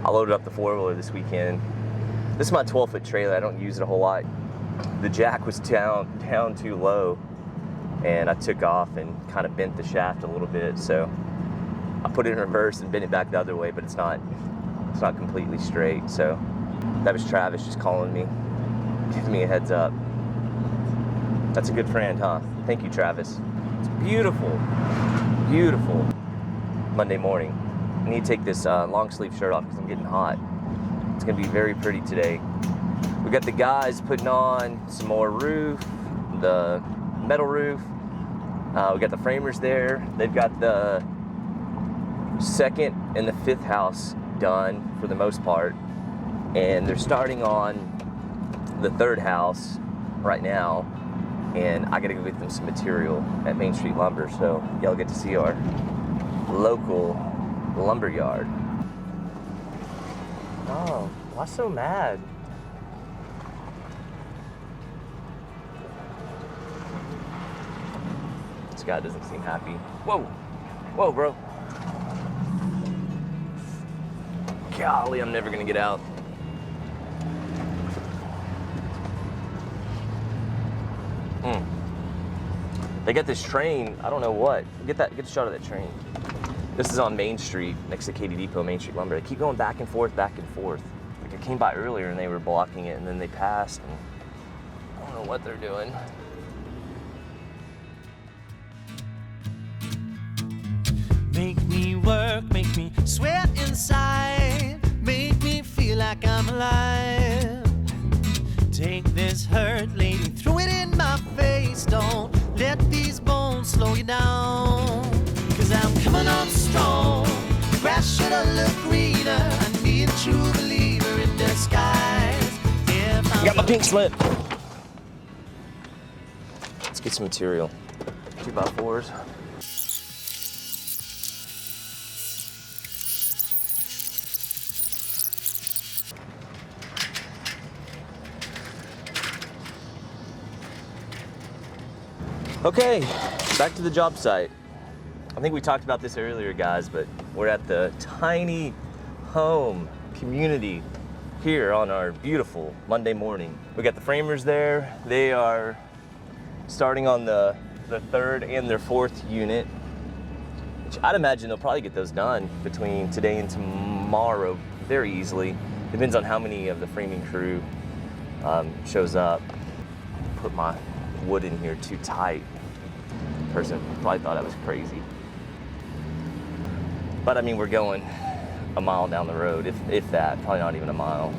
I loaded up the 4-wheeler this weekend. This is my 12-foot trailer. I don't use it a whole lot. The jack was down too low, and I took off and kind of bent the shaft a little bit. So I put it in reverse and bent it back the other way, but it's not completely straight. So that was Travis just calling me, giving me a heads up. That's a good friend, huh? Thank you, Travis. It's beautiful, beautiful Monday morning. I need to take this long sleeve shirt off because I'm getting hot. It's gonna be very pretty today. We got the guys putting on some more roof, the metal roof. We got the framers there. They've got the 2nd and the 5th house done for the most part. And they're starting on the 3rd house right now. And I gotta go get them some material at Main Street Lumber. So y'all get to see our local lumber yard. Oh, why so mad? This guy doesn't seem happy. Whoa, whoa, bro. Golly, I'm never gonna get out. They got this train, I don't know what. Get a shot of that train. This is on Main Street, next to Katy Depot, Main Street Lumber. They keep going back and forth, back and forth. Like I came by earlier and they were blocking it and then they passed and I don't know what they're doing. Make me work, make me sweat inside, make me feel like I'm alive. Take this hurt, lady, throw it in my face. Don't let these bones slow you down. Cause I'm coming on strong. The grass should have looked greener. I need a true believer in disguise. I got my pink slip. Let's get some material. 2x4s. Okay, back to the job site. I think we talked about this earlier, guys, but we're at the tiny home community here on our beautiful Monday morning. We got the framers there. They are starting on the 3rd and their 4th unit, which I'd imagine they'll probably get those done between today and tomorrow very easily. Depends on how many of the framing crew shows up. Put my wood in here too tight. Person probably thought I was crazy. But I mean, we're going a mile down the road, if that, probably not even a mile.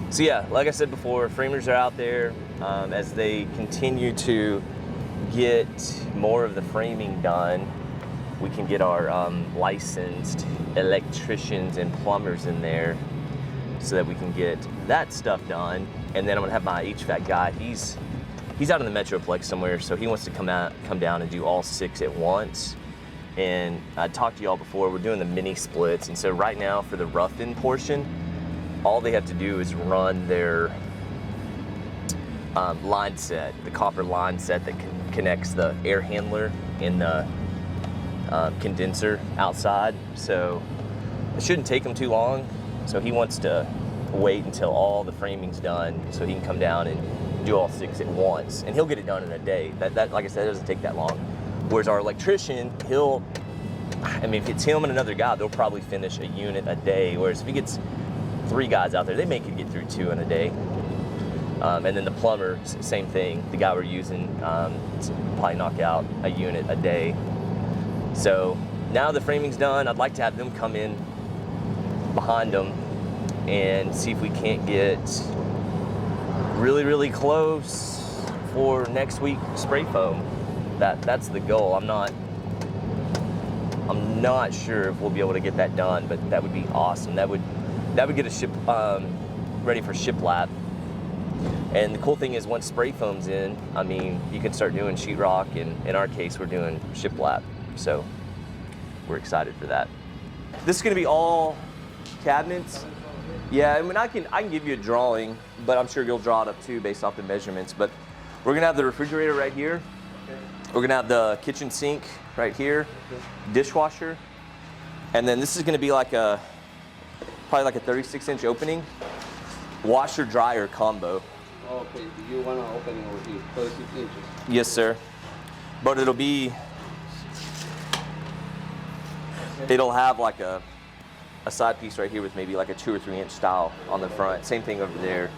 So yeah, like I said before, framers are out there as they continue to get more of the framing done. We can get our licensed electricians and plumbers in there so that we can get that stuff done. And then I'm gonna have my HVAC guy. He's out in the Metroplex somewhere, so he wants to come down and do all 6 at once. And I talked to y'all before, we're doing the mini splits. And so right now for the rough-in portion, all they have to do is run their line set, the copper line set that connects the air handler and the condenser outside. So it shouldn't take him too long. So he wants to wait until all the framing's done so he can come down and do all 6 at once, and he'll get it done in a day. That like I said, it doesn't take that long. Whereas our electrician, I mean, if it's him and another guy, they'll probably finish a unit a day. Whereas if he gets 3 guys out there, they may could get through 2 in a day. And then the plumber, same thing. The guy we're using probably knock out a unit a day. So now the framing's done, I'd like to have them come in behind them and see if we can't get really, really close for next week spray foam. That's the goal. I'm not sure if we'll be able to get that done, but that would be awesome. That would get a ship ready for shiplap. And the cool thing is once spray foam's in, I mean, you can start doing sheetrock, and in our case, we're doing shiplap. So we're excited for that. This is gonna be all cabinets. Yeah, I mean, I can give you a drawing, but I'm sure you'll draw it up too based off the measurements. But we're gonna have the refrigerator right here. Okay. We're gonna have the kitchen sink right here, dishwasher, and then this is gonna be like probably like a 36-inch opening, washer dryer combo. Okay, do you want to open it over here, 36 inches? Yes, sir. But it'll have like a side piece right here with maybe like a 2 or 3 inch style on the front. Same thing over there.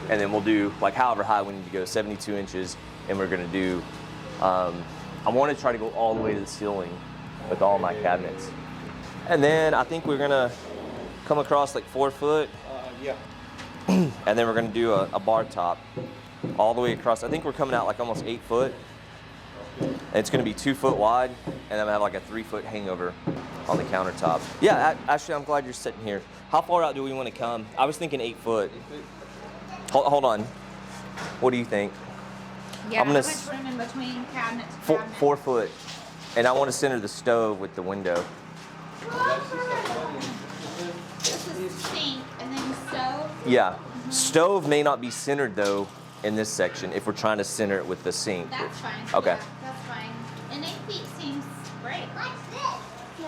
And then we'll do like however high we need to go, 72 inches. And we're gonna do, I want to try to go all the way to the ceiling with all my cabinets. And then I think we're gonna come across like 4 foot. Yeah. And then we're gonna do a bar top all the way across. I think we're coming out like almost 8 foot. And it's gonna be 2 foot wide, and I'm gonna have like a 3 foot hangover on the countertop. Yeah, actually, I'm glad you're sitting here. How far out do we want to come? I was thinking 8 foot. Hold on. What do you think? Yeah, I'm how gonna much room in between cabinet to 4 foot, and I want to center the stove with the window. This is sink and then stove. Yeah, stove may not be centered though in this section if we're trying to center it with the sink. That's fine. Okay. Yeah, that's fine. And 8 feet seems great. What's this?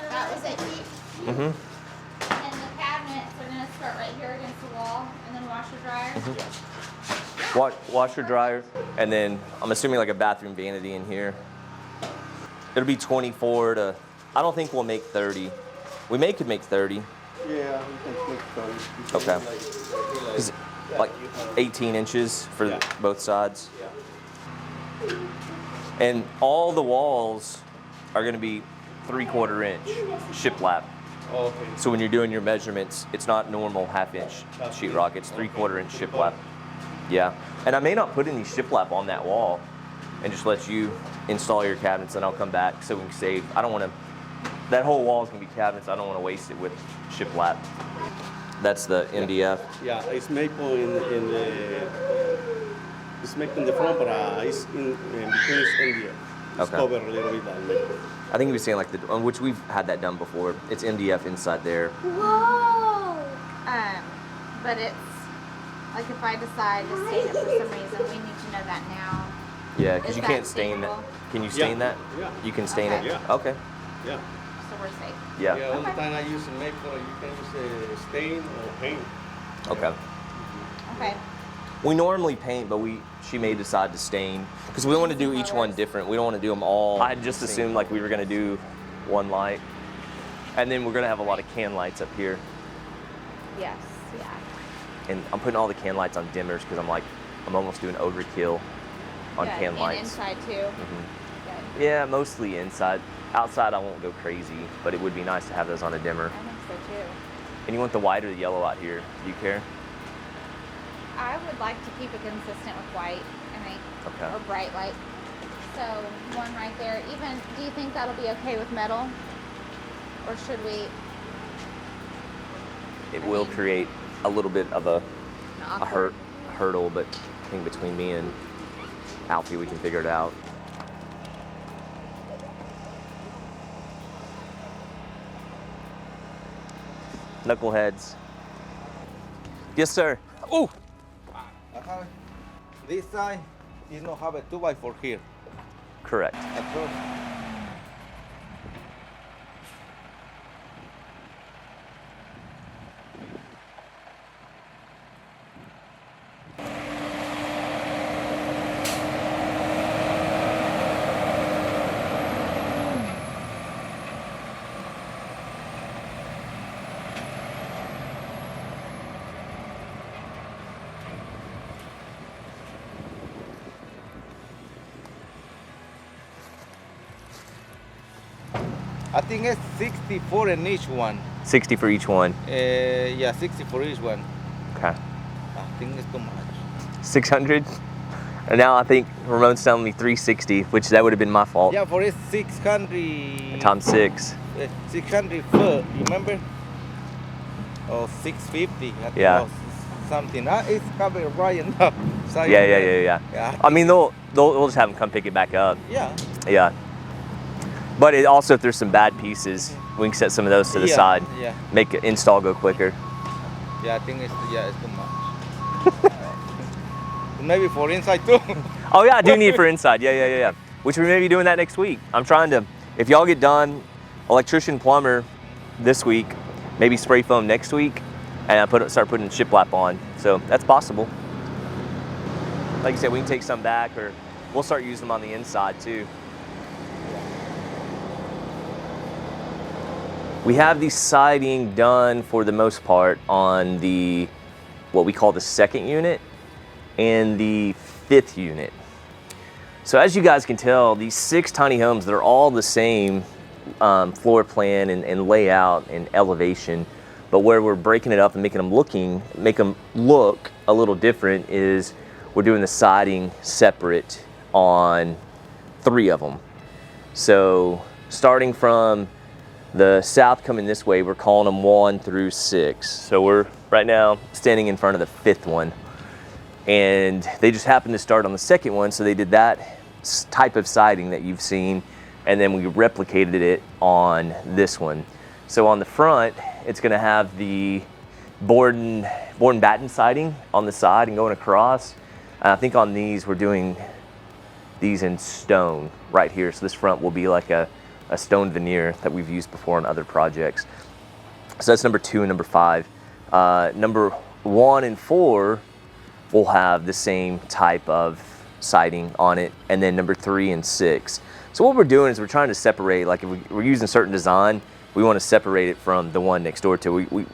That was 8 feet. Mm-hmm. And the cabinets are gonna start right here against the wall, and then washer dryer. Washer dryer, and then I'm assuming like a bathroom vanity in here. It'll be 24 to. I don't think we'll make 30. We could make 30. Yeah, we can make 30. Okay. Is it like 18 inches for both sides. Yeah. And all the walls are going to be 3/4 inch shiplap. Okay. So when you're doing your measurements, it's not normal 1/2 inch sheetrock. It's 3/4 inch shiplap. Yeah. And I may not put any shiplap on that wall and just let you install your cabinets, and I'll come back so we can save. I don't want to. That whole wall is going to be cabinets. I don't want to waste it with shiplap. That's the MDF. Yeah, it's maple in the. It's maple in the front, but it's in between it's MDF. It's Okay. covered a little bit by maple. I think he was saying like which we've had that done before. It's MDF inside there. Whoa! But it's like if I decide to stain it for some reason, we need to know that now. Yeah, because Is you that can't stain that. stainable? Can you stain that? Yeah. You can stain Okay. it? Yeah. Okay. Yeah. So we're safe. Yeah. Yeah, all the time I use maple, you can use stain or paint. Okay. Okay. We normally paint, but she may decide to stain because we want to do each one different. We don't want to do them all. I just assumed like we were going to do one light, and then we're going to have a lot of can lights up here. Yes. Yeah. And I'm putting all the can lights on dimmers because I'm almost doing overkill on Good. can And lights. inside too. Mhm. Good. Yeah, mostly inside. Outside, I won't go crazy, but it would be nice to have those on a dimmer. I think so too. And you want the white or the yellow out here? Do you care? I would like to keep it consistent with white, I think, Okay. or bright white. So one right there. Even, do you think that'll be okay with metal, or should we? It will create a little bit of a Awkward. hurdle, but I think between me and Alfie, we can figure it out. Knuckleheads. Yes, sir. Oh, This side is not have a 2x4 here. correct. Across. I think it's 64 in each one. 60 for each one. Yeah, 60 for each one. Okay. I think it's too much. 600. And now I think Ramon's telling me 360, which that would have been my fault. Yeah, for it 600. Times 6. 600 foot, remember? Or 650. I think, Yeah. or something. It's covered right enough. So Yeah. Yeah. I mean, they'll just have them come pick it back up. Yeah. Yeah. But it also, if there's some bad pieces, we can set some of those to the Yeah, side. yeah. Make it install go quicker. Yeah, I think it's too much. Maybe for inside too. Oh yeah, I do need it for inside. Yeah. Which we may be doing that next week. I'm trying to, if y'all get done, electrician, plumber this week, maybe spray foam next week, and I start putting shiplap on. So that's possible. Like I said, we can take some back, or we'll start using them on the inside too. We have the siding done for the most part on the, what we call the second unit and the fifth unit. So as you guys can tell, these 6 tiny homes, they're all the same floor plan and layout and elevation, but where we're breaking it up and make them look a little different is we're doing the siding separate on 3 of them. So starting from the south coming this way, we're calling them 1 through 6. So we're right now standing in front of the 5th one, and they just happened to start on the 2nd one, so they did that type of siding that you've seen, and then we replicated it on this one. So on the front, it's going to have the board and batten siding on the side and going across. And I think on these, we're doing these in stone right here. So this front will be like a stone veneer that we've used before on other projects. So that's number 2 and number 5. Number 1 and 4 will have the same type of siding on it, and then number 3 and 6. So what we're doing is we're trying to separate, like if we're using a certain design, we want to separate it from the one next door to. We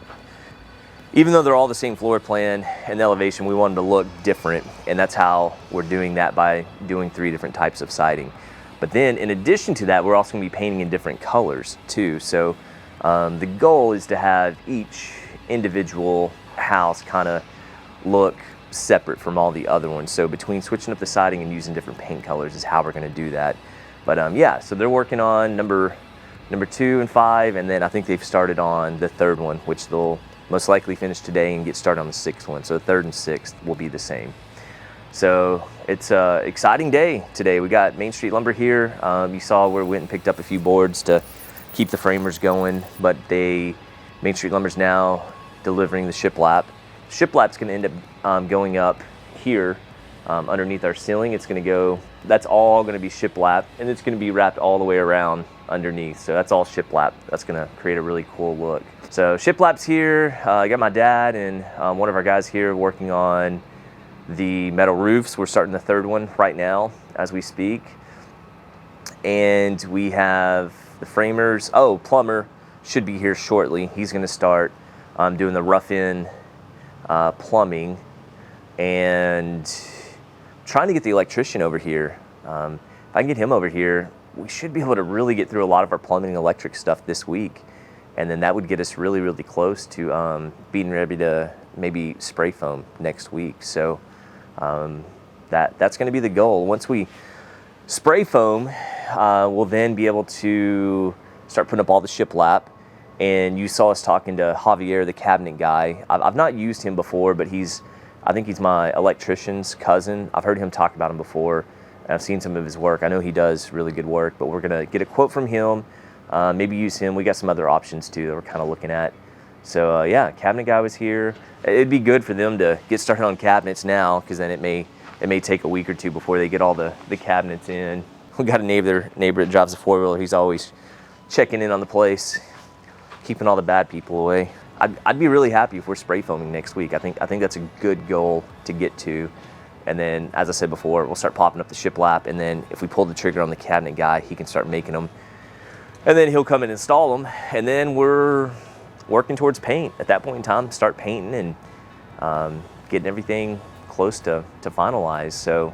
even though they're all the same floor plan and elevation, we want them to look different, and that's how we're doing that, by doing 3 different types of siding. But then in addition to that, we're also going to be painting in different colors too. So the goal is to have each individual house kind of look separate from all the other ones. So between switching up the siding and using different paint colors is how we're going to do that. But yeah, so they're working on number 2 and 5, and then I think they've started on the 3rd one, which they'll most likely finish today and get started on the 6th one. So the 3rd and 6th will be the same. So it's an exciting day today. We got Main Street Lumber here. You saw where we went and picked up a few boards to keep the framers going, but Main Street Lumber's now delivering the shiplap. Shiplap's going to end up going up here underneath our ceiling. It's going to go, that's all going to be shiplap, and it's going to be wrapped all the way around underneath. So that's all shiplap. That's going to create a really cool look. So shiplap's here. I got my dad and one of our guys here working on the metal roofs. We're starting the 3rd one right now as we speak. And we have the framers. Oh, plumber should be here shortly. He's going to start doing the rough-in plumbing, and trying to get the electrician over here. If I can get him over here, we should be able to really get through a lot of our plumbing and electric stuff this week, and then that would get us really, really close to being ready to maybe spray foam next week. So that's going to be the goal. Once we spray foam, we'll then be able to start putting up all the shiplap. And you saw us talking to Javier, the cabinet guy. I've not used him before, but I think he's my electrician's cousin. I've heard him talk about him before, and I've seen some of his work. I know he does really good work, but we're gonna get a quote from him, maybe use him. We got some other options too that we're kind of looking at. So yeah, cabinet guy was here. It'd be good for them to get started on cabinets now, because then it may take a week or 2 before they get all the cabinets in. We got a neighbor that drives a 4-wheeler. He's always checking in on the place, keeping all the bad people away. I'd be really happy if we're spray foaming next week. I think that's a good goal to get to. And then, as I said before, we'll start popping up the shiplap, and then if we pull the trigger on the cabinet guy, he can start making them. And then he'll come and install them, and then we're working towards paint. At that point in time, start painting and getting everything close to finalize. So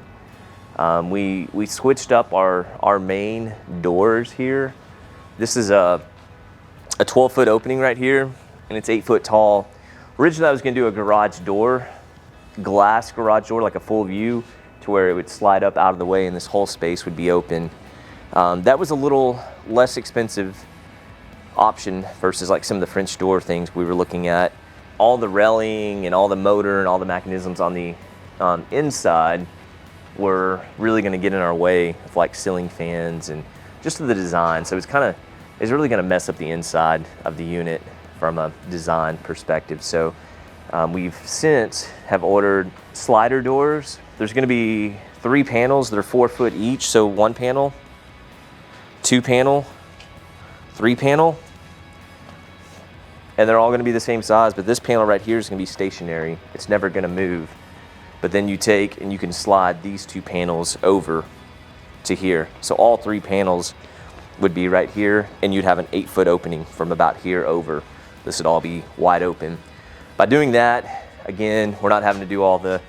we switched up our main doors here. This is a 12-foot opening right here, and it's 8 foot tall. Originally, I was going to do a garage door, glass garage door, like a full view, to where it would slide up out of the way and this whole space would be open. That was a little less expensive option versus like some of the French door things we were looking at. All the railing and all the motor and all the mechanisms on the inside were really going to get in our way of like ceiling fans and just the design. So it's really going to mess up the inside of the unit from a design perspective. So we've since have ordered slider doors. There's going to be 3 panels that are 4 foot each. So 1 panel, 2 panel, 3 panel, and they're all gonna be the same size, but this panel right here is gonna be stationary. It's never gonna move. But then you take and you can slide these 2 panels over to here. So all 3 panels would be right here, and you'd have an 8-foot opening from about here over. This would all be wide open. By doing that, again, we're not having to do all the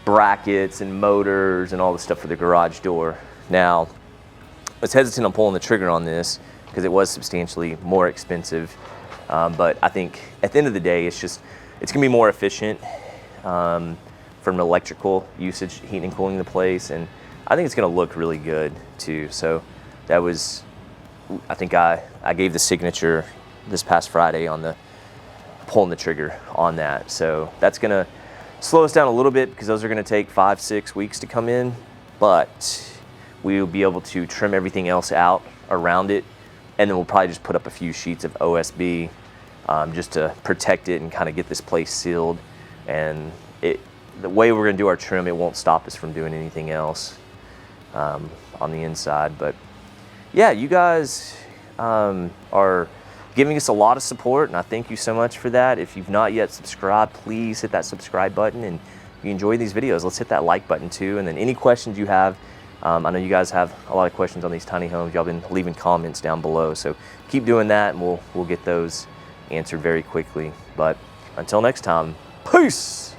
brackets and motors and all the stuff for the garage door. Now, I was hesitant on pulling the trigger on this because it was substantially more expensive. But I think at the end of the day, it's gonna be more efficient from an electrical usage, heating and cooling the place. And I think it's gonna look really good too. So that was, I think I gave the signature this past Friday on the pulling the trigger on that. So that's gonna slow us down a little bit because those are gonna take 5-6 weeks to come in, but we'll be able to trim everything else out around it. And then we'll probably just put up a few sheets of OSB just to protect it and kind of get this place sealed. And the way we're gonna do our trim, it won't stop us from doing anything else on the inside. But yeah, you guys are giving us a lot of support, and I thank you so much for that. If you've not yet subscribed, please hit that subscribe button. And if you enjoy these videos, let's hit that like button too. And then any questions you have, I know you guys have a lot of questions on these tiny homes. Y'all been leaving comments down below, so keep doing that, and we'll get those answered very quickly. But until next time, peace.